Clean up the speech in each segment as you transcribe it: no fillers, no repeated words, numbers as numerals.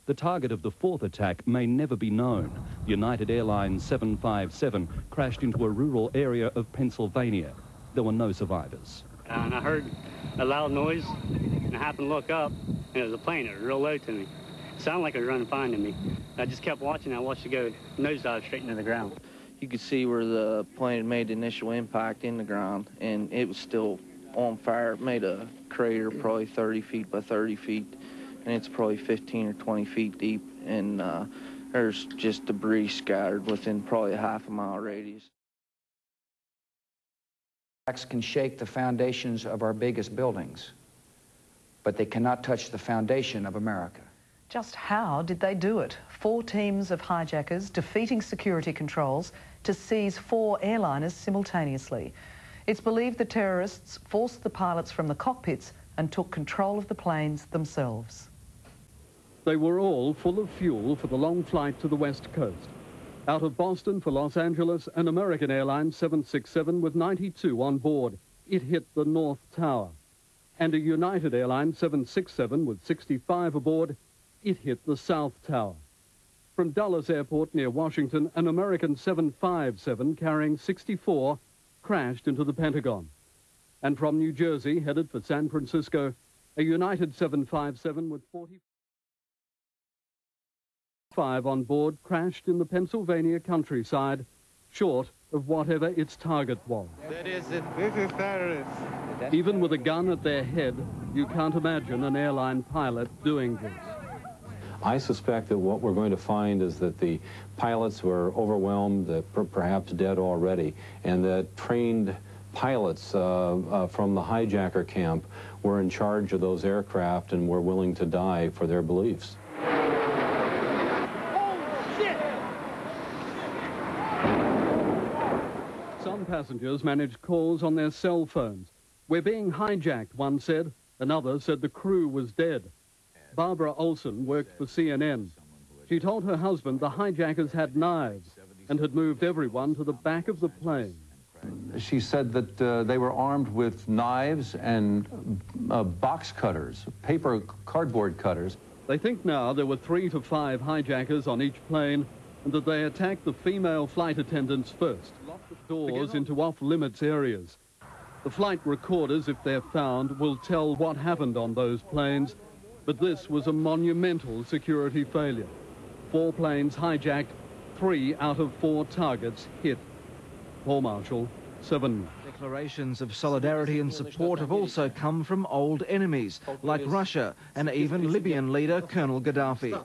The target of the fourth attack may never be known. United Airlines 757 crashed into a rural area of Pennsylvania. There were no survivors. And I heard a loud noise, and I happened to look up, and it was a plane. It was real low to me. It sounded like it was running fine to me. I just kept watching. I watched it go nosedive straight into the ground. You could see where the plane had made the initial impact in the ground, and it was still on fire. It made a crater probably 30 feet by 30 feet, and it's probably 15 or 20 feet deep, and there's just debris scattered within probably a half-a-mile radius. Can shake the foundations of our biggest buildings, but they cannot touch the foundation of America. Just how did they do it? 4 teams of hijackers defeating security controls to seize 4 airliners simultaneously. It's believed the terrorists forced the pilots from the cockpits and took control of the planes themselves. They were all full of fuel for the long flight to the West Coast. Out of Boston for Los Angeles, an American Airlines 767 with 92 on board. It hit the North Tower. And a United Airlines 767 with 65 aboard. It hit the South Tower. From Dulles Airport near Washington, an American 757 carrying 64 crashed into the Pentagon. And from New Jersey, headed for San Francisco, a United 757 with 45 on board crashed in the Pennsylvania countryside, short of whatever its target was. That is it. This is terrorists. Even with a gun at their head, you can't imagine an airline pilot doing this. I suspect that what we're going to find is that the pilots were overwhelmed, perhaps dead already, and that trained pilots from the hijacker camp were in charge of those aircraft and were willing to die for their beliefs. Some passengers managed calls on their cell phones. "We're being hijacked," one said. Another said the crew was dead. Barbara Olson worked for CNN. She told her husband the hijackers had knives and had moved everyone to the back of the plane. She said that they were armed with knives and box cutters, paper cardboard cutters. They think now there were 3 to 5 hijackers on each plane and that they attacked the female flight attendants first, locked the doors into off-limits areas. The flight recorders, if they're found, will tell what happened on those planes, but this was a monumental security failure. 4 planes hijacked, 3 out of 4 targets hit. Paul Marshall, 7. Declarations of solidarity and support have also come from old enemies, like Russia and even Libyan leader Colonel Gaddafi.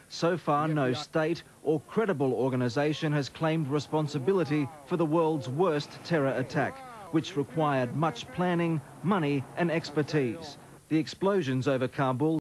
So far, no state or credible organisation has claimed responsibility for the world's worst terror attack, which required much planning, money and expertise. The explosions over Kabul